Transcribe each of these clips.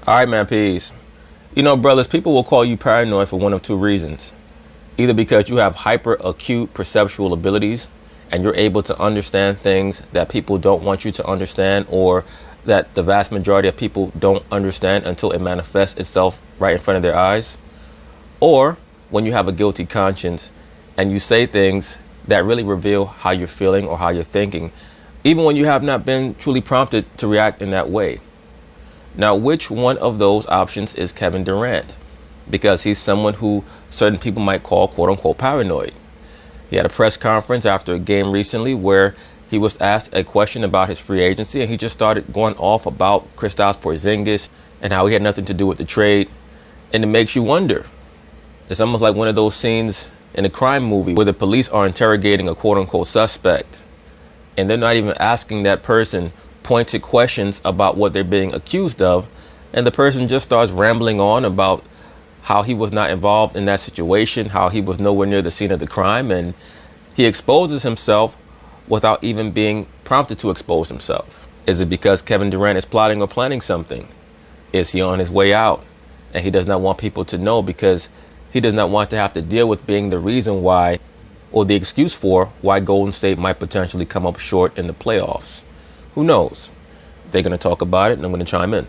All right, man, peace. You know, brothers, people will call you paranoid for one of two reasons. Either because you have hyper acute perceptual abilities and you're able to understand things that people don't want you to understand, or that the vast majority of people don't understand until it manifests itself right in front of their eyes. Or when you have a guilty conscience and you say things that really reveal how you're feeling or how you're thinking, even when you have not been truly prompted to react in that way. Now, which one of those options is Kevin Durant? Because he's someone who certain people might call quote unquote paranoid. He had a press conference after a game recently where he was asked a question about his free agency, and he just started going off about Kristaps, Porzingis, and how he had nothing to do with the trade. And it makes you wonder. It's almost like one of those scenes in a crime movie where the police are interrogating a quote unquote suspect, and they're not even asking that person pointed questions about what they're being accused of, and the person just starts rambling on about how he was not involved in that situation, how he was nowhere near the scene of the crime, and he exposes himself without even being prompted to expose himself. Is it because Kevin Durant is plotting or planning something? Is he on his way out and he does not want people to know because he does not want to have to deal with being the reason why, or the excuse for why Golden State might potentially come up short in the playoffs? Who knows? They're going to talk about it, and I'm going to chime in.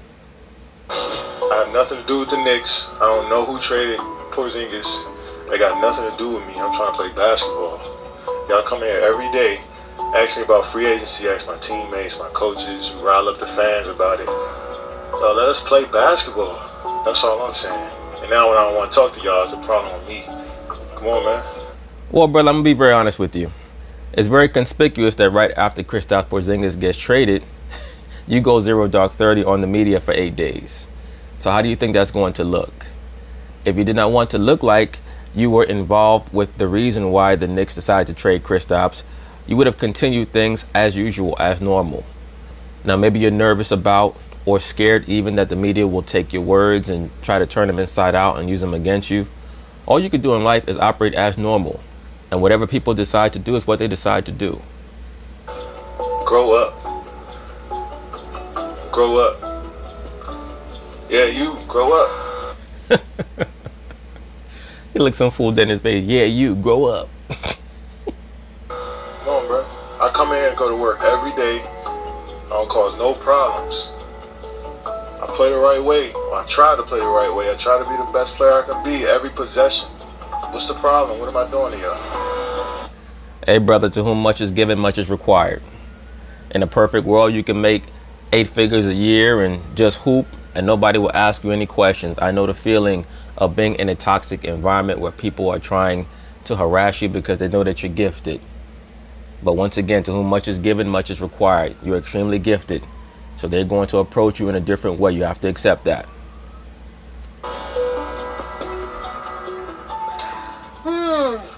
I have nothing to do with the Knicks. I don't know who traded Porzingis. They got nothing to do with me. I'm trying to play basketball. Y'all come here every day, ask me about free agency, ask my teammates, my coaches, rile up the fans about it. So let us play basketball. That's all I'm saying. And now when I don't want to talk to y'all, it's a problem with me. Come on, man. Well, brother, I'm going to be very honest with you. It's very conspicuous that right after Kristaps Porzingis gets traded, you go 0 dark 30 on the media for 8 days. So how do you think that's going to look? If you did not want to look like you were involved with the reason why the Knicks decided to trade Kristaps, you would have continued things as usual, as normal. Now, maybe you're nervous about or scared even that the media will take your words and try to turn them inside out and use them against you. All you can do in life is operate as normal. And whatever people decide to do is what they decide to do. Grow up. Grow up. Yeah, you grow up. He looks some fool in his face. Yeah, you grow up. Come on, bro. I come in here and go to work every day. I don't cause no problems. I play the right way. I try to play the right way. I try to be the best player I can be every possession. What's the problem? What am I doing to y'all? Hey, brother, to whom much is given, much is required. In a perfect world, you can make 8 figures a year and just hoop, and nobody will ask you any questions. I know the feeling of being in a toxic environment where people are trying to harass you because they know that you're gifted. But once again, to whom much is given, much is required. You're extremely gifted. So they're going to approach you in a different way. You have to accept that.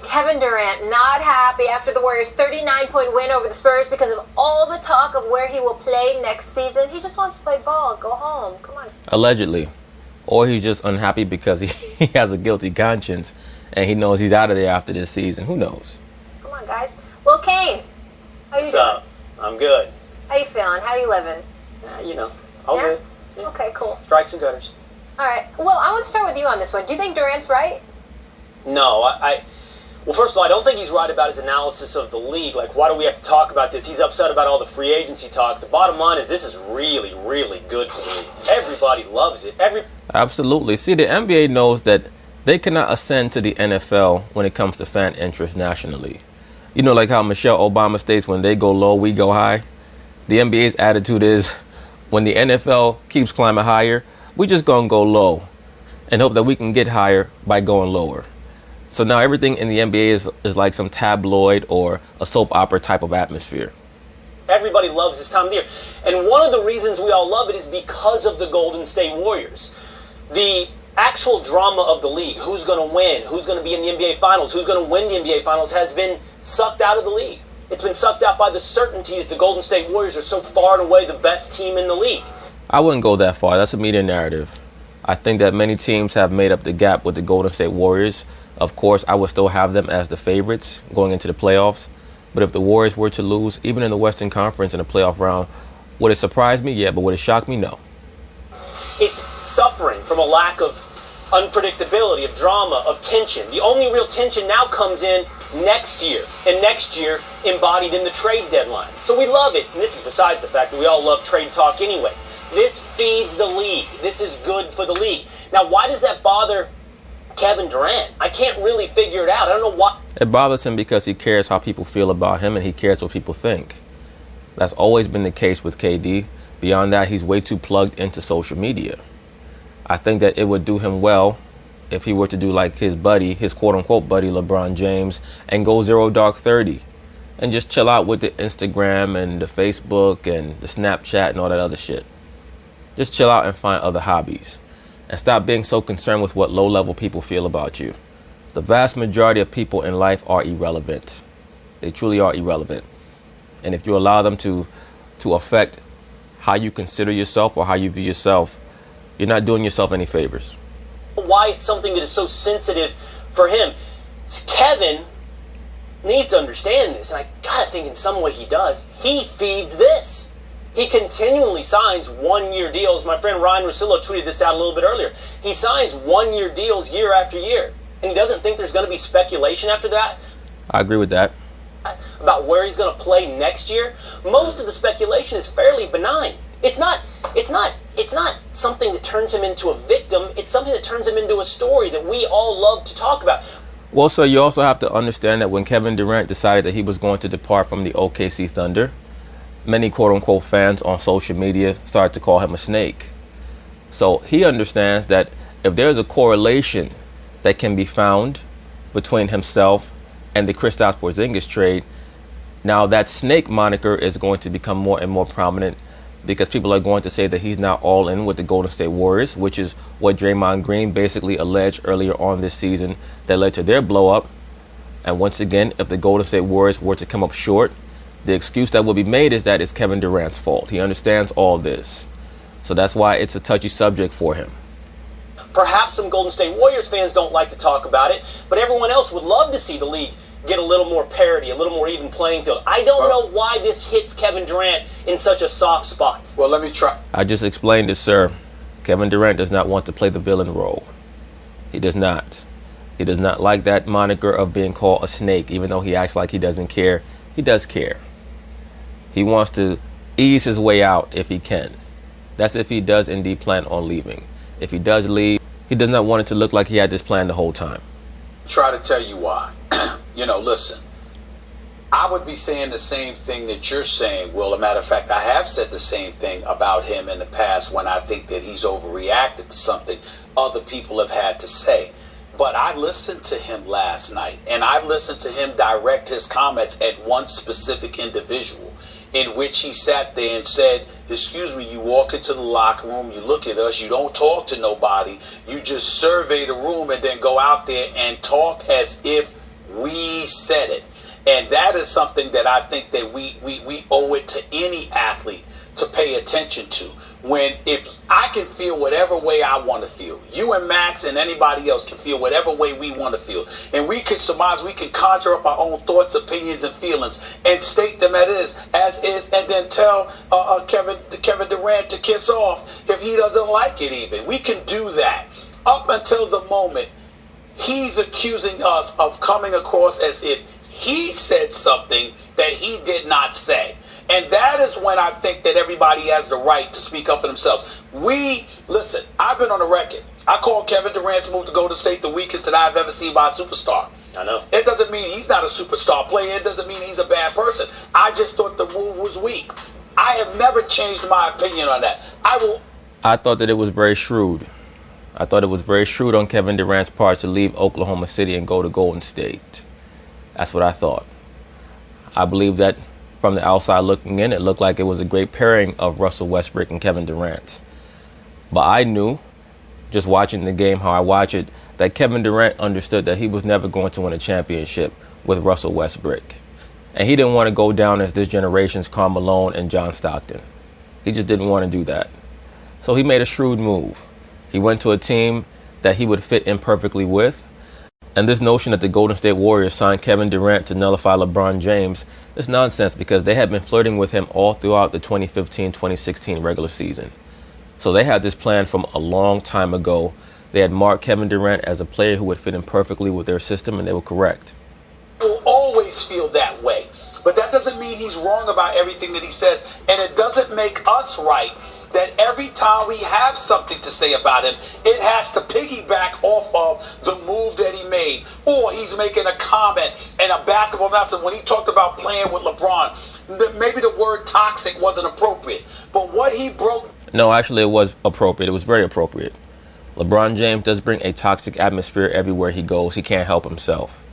Kevin Durant not happy after the Warriors' 39-point win over the Spurs because of all the talk of where he will play next season. He just wants to play ball, go home. Come on. Allegedly. Or he's just unhappy because he has a guilty conscience and he knows he's out of there after this season. Who knows? Come on, guys. Well, Kane, how you What's doing? up? I'm good. How you feeling? How you living? All Yeah? good. Yeah. Okay, cool. Strikes and gutters. All right. Well, I want to start with you on this one. Do you think Durant's right? No, well, first of all, I don't think he's right about his analysis of the league. Like, why do we have to talk about this? He's upset about all the free agency talk. The bottom line is this is really, really good for the league. Everybody loves it. Absolutely. See, the NBA knows that they cannot ascend to the NFL when it comes to fan interest nationally. You know, like how Michelle Obama states, when they go low, we go high. The NBA's attitude is, when the NFL keeps climbing higher, we just gonna go low and hope that we can get higher by going lower. So now everything in the NBA is like some tabloid or a soap opera type of atmosphere. Everybody loves this time of the year. And one of the reasons we all love it is because of the Golden State Warriors. The actual drama of the league, who's going to win, who's going to be in the NBA Finals, who's going to win the NBA Finals, has been sucked out of the league. It's been sucked out by the certainty that the Golden State Warriors are so far and away the best team in the league. I wouldn't go that far. That's a media narrative. I think that many teams have made up the gap with the Golden State Warriors. Of course, I would still have them as the favorites going into the playoffs. But if the Warriors were to lose, even in the Western Conference in the playoff round, would it surprise me? Yeah, but would it shock me? No. it's suffering from a lack of unpredictability, of drama, of tension. The only real tension now comes in next year, and next year embodied in the trade deadline. So we love it, and this is besides the fact that we all love trade talk anyway. This feeds the league. This is good for the league. Now, why does that bother Kevin Durant? I can't really figure it out. I don't know why. It bothers him because he cares how people feel about him, and he cares what people think. That's always been the case with KD. Beyond that, he's way too plugged into social media. I think that it would do him well if he were to do like his buddy, his quote-unquote buddy, LeBron James, and go 0 dark 30 and just chill out with the Instagram and the Facebook and the Snapchat and all that other shit. Just chill out and find other hobbies and stop being so concerned with what low-level people feel about you. The vast majority of people in life are irrelevant. They truly are irrelevant. And if you allow them to affect how you consider yourself or how you view yourself, you're not doing yourself any favors. Why it's something that is so sensitive for him. Kevin needs to understand this, and I gotta think in some way he does. He feeds this. He continually signs one-year deals. My friend Ryan Russillo tweeted this out a little bit earlier. He signs one-year deals year after year, and he doesn't think there's going to be speculation after that. I agree with that. About where he's going to play next year. Most of the speculation is fairly benign. It's not something that turns him into a victim. It's something that turns him into a story that we all love to talk about. Well, so you also have to understand that when Kevin Durant decided that he was going to depart from the OKC Thunder, many quote-unquote fans on social media started to call him a snake. So he understands that if there's a correlation that can be found between himself and the Kristaps Porzingis trade, now that snake moniker is going to become more and more prominent because people are going to say that he's not all in with the Golden State Warriors, which is what Draymond Green basically alleged earlier on this season that led to their blow up. And once again, if the Golden State Warriors were to come up short, the excuse that will be made is that it's Kevin Durant's fault. He understands all this. So that's why it's a touchy subject for him. Perhaps some Golden State Warriors fans don't like to talk about it, but everyone else would love to see the league get a little more parity, a little more even playing field. I don't know why this hits Kevin Durant in such a soft spot. Well, let me try. I just explained it, sir. Kevin Durant does not want to play the villain role. He does not. He does not like that moniker of being called a snake, even though he acts like he doesn't care. He does care. He wants to ease his way out if he can. That's if he does indeed plan on leaving. If he does leave, he does not want it to look like he had this plan the whole time. Try to tell you why. Listen, I would be saying the same thing that you're saying. Well, a matter of fact, I have said the same thing about him in the past when I think that he's overreacted to something other people have had to say. But I listened to him last night, and I listened to him direct his comments at one specific individual, in which he sat there and said, excuse me, you walk into the locker room, you look at us, you don't talk to nobody, you just survey the room and then go out there and talk as if we said it. And that is something that I think that we owe it to any athlete to pay attention to. When if I can feel whatever way I want to feel, you and Max and anybody else can feel whatever way we want to feel, and we can surmise, we can conjure up our own thoughts, opinions, and feelings, and state them as is, and then tell Kevin Durant to kiss off if he doesn't like it. Even we can do that up until the moment he's accusing us of coming across as if he said something that he did not say. And that is when I think that everybody has the right to speak up for themselves. Listen, I've been on the record. I call Kevin Durant's move to Golden State the weakest that I've ever seen by a superstar. I know. It doesn't mean he's not a superstar player. It doesn't mean he's a bad person. I just thought the move was weak. I have never changed my opinion on that. I thought that it was very shrewd. I thought it was very shrewd on Kevin Durant's part to leave Oklahoma City and go to Golden State. That's what I thought. I believe that from the outside looking in, it looked like it was a great pairing of Russell Westbrook and Kevin Durant. But I knew, just watching the game how I watch it, that Kevin Durant understood that he was never going to win a championship with Russell Westbrook. And he didn't want to go down as this generation's Karl Malone and John Stockton. He just didn't want to do that. So he made a shrewd move. He went to a team that he would fit in perfectly with. And this notion that the Golden State Warriors signed Kevin Durant to nullify LeBron James is nonsense because they had been flirting with him all throughout the 2015-2016 regular season. So they had this plan from a long time ago. They had marked Kevin Durant as a player who would fit in perfectly with their system, and they were correct. Will always feel that way. But that doesn't mean he's wrong about everything that he says. And it doesn't make us right that every time we have something to say about him, it has to piggyback off of the move that he made. Or he's making a comment and a basketball announcement when he talked about playing with LeBron. Maybe the word toxic wasn't appropriate. But what he broke... No, actually, it was appropriate. It was very appropriate. LeBron James does bring a toxic atmosphere everywhere he goes. He can't help himself.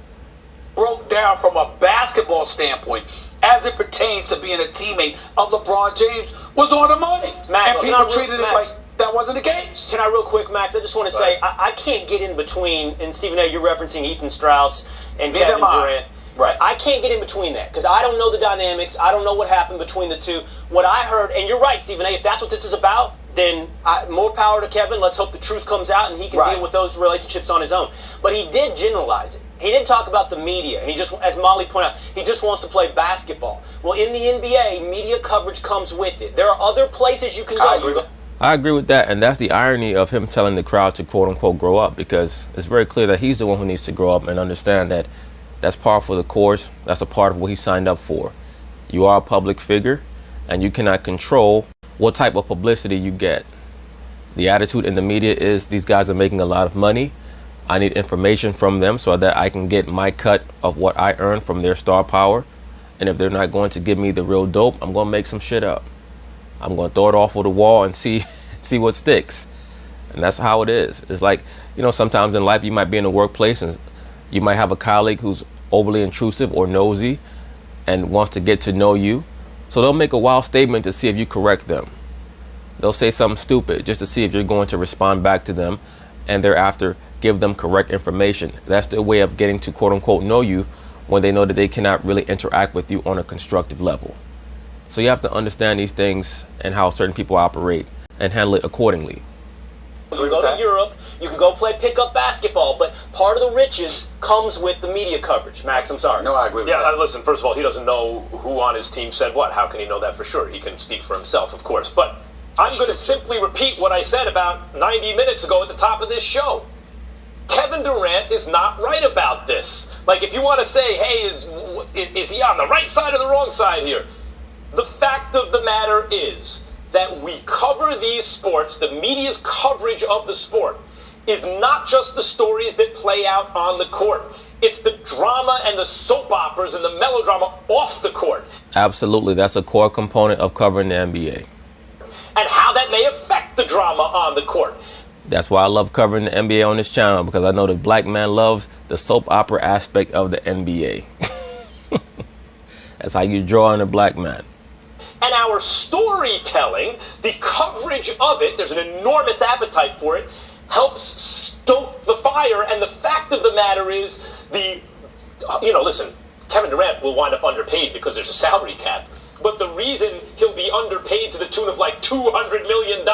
Broke down from a basketball standpoint as it pertains to being a teammate of LeBron James was on the money. Max, and people treated it like that wasn't the case. Can I real quick, Max? I just want to say I can't get in between, and Stephen A., you're referencing Ethan Strauss and Kevin Durant. Right. I can't get in between that because I don't know the dynamics. I don't know what happened between the two. What I heard, and you're right, Stephen A., if that's what this is about, then more power to Kevin. Let's hope the truth comes out and he can deal with those relationships on his own. But he did generalize it. He didn't talk about the media. And he just, as Molly pointed out, he just wants to play basketball. Well, in the NBA, media coverage comes with it. There are other places you can go. I agree with that. And that's the irony of him telling the crowd to, quote unquote, grow up, because it's very clear that he's the one who needs to grow up and understand that that's par for the course. That's a part of what he signed up for. You are a public figure and you cannot control what type of publicity you get. The attitude in the media is these guys are making a lot of money. I need information from them so that I can get my cut of what I earn from their star power. And if they're not going to give me the real dope, I'm going to make some shit up. I'm going to throw it off of the wall and see what sticks. And that's how it is. It's like, sometimes in life you might be in a workplace and you might have a colleague who's overly intrusive or nosy and wants to get to know you. So they'll make a wild statement to see if you correct them. They'll say something stupid just to see if you're going to respond back to them, and thereafter give them correct information. That's their way of getting to, quote unquote, know you when they know that they cannot really interact with you on a constructive level. So you have to understand these things and how certain people operate and handle it accordingly. You go to Europe, you can go play pickup basketball, but part of the riches comes with the media coverage. Max, I'm sorry. No, I agree with that. Listen, first of all, he doesn't know who on his team said what. How can he know that for sure? He can speak for himself, of course. But I'm going to simply repeat what I said about 90 minutes ago at the top of this show. Kevin Durant is not right about this. Like, if you want to say, hey, is he on the right side or the wrong side here? The fact of the matter is that we cover these sports, the media's coverage of the sport is not just the stories that play out on the court. It's the drama and the soap operas and the melodrama off the court. Absolutely. That's a core component of covering the NBA. And how that may affect the drama on the court. That's why I love covering the NBA on this channel, because I know the black man loves the soap opera aspect of the NBA. That's how you draw in a black man. And our storytelling, the coverage of it, there's an enormous appetite for it, helps stoke the fire. And the fact of the matter is, listen, Kevin Durant will wind up underpaid because there's a salary cap. But the reason he'll be underpaid to the tune of like $200 million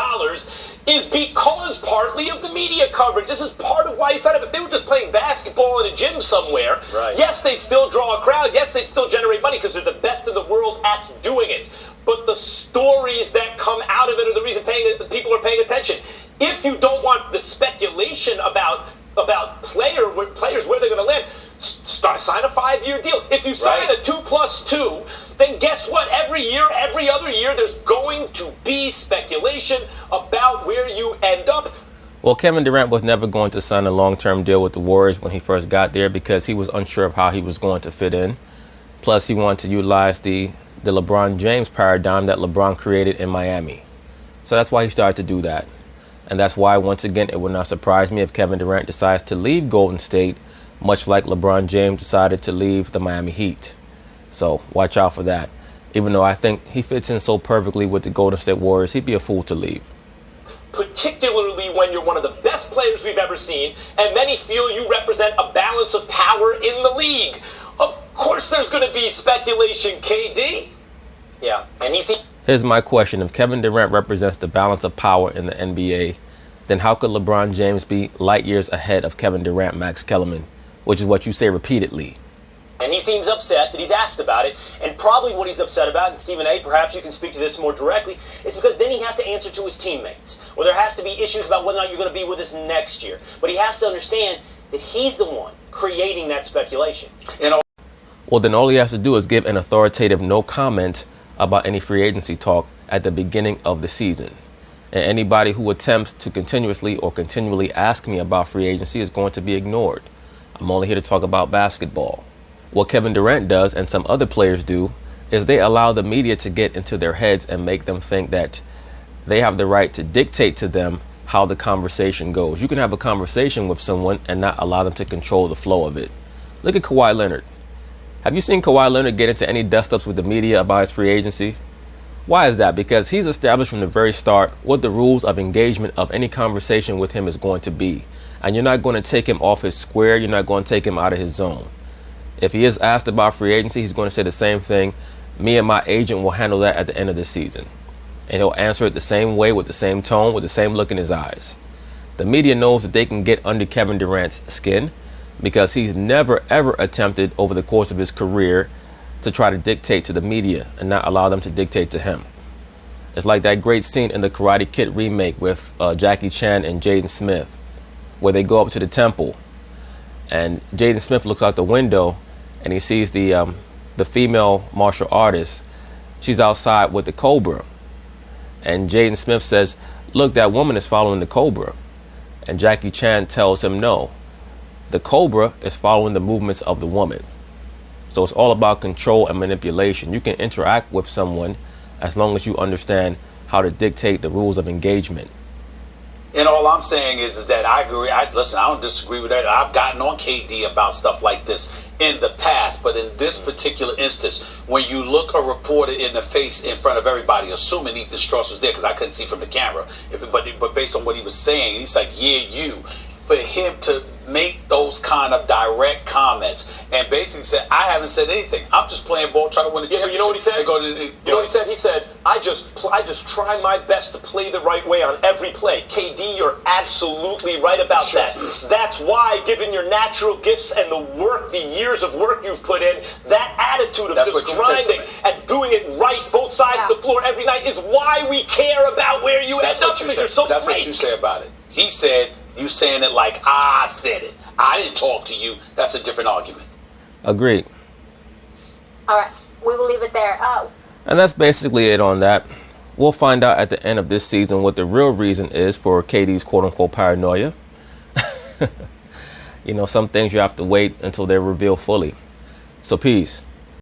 is because partly of the media coverage. This is part of why he signed up. If they were just playing basketball in a gym somewhere, yes, they'd still draw a crowd. Yes, they'd still generate money because they're the best in the world at doing it. But the stories that come out of it are the reason people are paying attention. If you don't want the speculation about players where they're going to land, sign a 5-year deal. If you sign a 2+2, then guess what? Every other year, there's going to be speculation about where you end up. Well, Kevin Durant was never going to sign a long-term deal with the Warriors when he first got there because he was unsure of how he was going to fit in. Plus, he wanted to utilize the LeBron James paradigm that LeBron created in Miami. So that's why he started to do that. And that's why, once again, it would not surprise me if Kevin Durant decides to leave Golden State, much like LeBron James decided to leave the Miami Heat. So watch out for that. Even though I think he fits in so perfectly with the Golden State Warriors, he'd be a fool to leave. Particularly when you're one of the best players we've ever seen, and many feel you represent a balance of power in the league. Of course there's going to be speculation, KD. Yeah, and Here's my question. If Kevin Durant represents the balance of power in the NBA, then how could LeBron James be light years ahead of Kevin Durant, Max Kellerman, which is what you say repeatedly? And he seems upset that he's asked about it. And probably what he's upset about, and Stephen A., perhaps you can speak to this more directly, is because then he has to answer to his teammates. Or there has to be issues about whether or not you're going to be with us next year. But he has to understand that he's the one creating that speculation. Well, then all he has to do is give an authoritative no comment about any free agency talk at the beginning of the season. And anybody who attempts to continually ask me about free agency is going to be ignored. I'm only here to talk about basketball. What Kevin Durant does and some other players do is they allow the media to get into their heads and make them think that they have the right to dictate to them how the conversation goes. You can have a conversation with someone and not allow them to control the flow of it. Look at Kawhi Leonard. Have you seen Kawhi Leonard get into any dust-ups with the media about his free agency? Why is that? Because he's established from the very start what the rules of engagement of any conversation with him is going to be. And you're not going to take him off his square. You're not going to take him out of his zone. If he is asked about free agency, he's going to say the same thing. Me and my agent will handle that at the end of the season. And he'll answer it the same way, with the same tone, with the same look in his eyes. The media knows that they can get under Kevin Durant's skin because he's never, ever attempted over the course of his career to try to dictate to the media and not allow them to dictate to him. It's like that great scene in the Karate Kid remake with Jackie Chan and Jaden Smith, where they go up to the temple and Jaden Smith looks out the window and he sees the female martial artist. She's outside with the cobra. And Jaden Smith says, "Look, that woman is following the cobra." And Jackie Chan tells him, "No, the cobra is following the movements of the woman." So it's all about control and manipulation. You can interact with someone as long as you understand how to dictate the rules of engagement. And all I'm saying is that I agree. Listen, I don't disagree with that. I've gotten on KD about stuff like this in the past, but in this particular instance, when you look a reporter in the face in front of everybody, assuming Ethan Strauss was there, because I couldn't see from the camera, but based on what he was saying, he's like, "Yeah, you." For him to make those kind of direct comments and basically say, "I haven't said anything. I'm just playing ball, trying to win the championship." You know what he said? You know what he said? He said, I just try my best to play the right way on every play." KD, you're absolutely right about that. That's why, given your natural gifts and the work, the years of work you've put in, that attitude of just grinding and doing it right, both sides of the floor every night, is why we care about where you end up, because you're so great. That's what you say about it. He said, "You saying it like I said it. I didn't talk to you." That's a different argument. Agreed. All right, we will leave it there. And that's basically it on that. We'll find out at the end of this season what the real reason is for KD's quote-unquote paranoia. You know, some things you have to wait until they're revealed fully. So peace.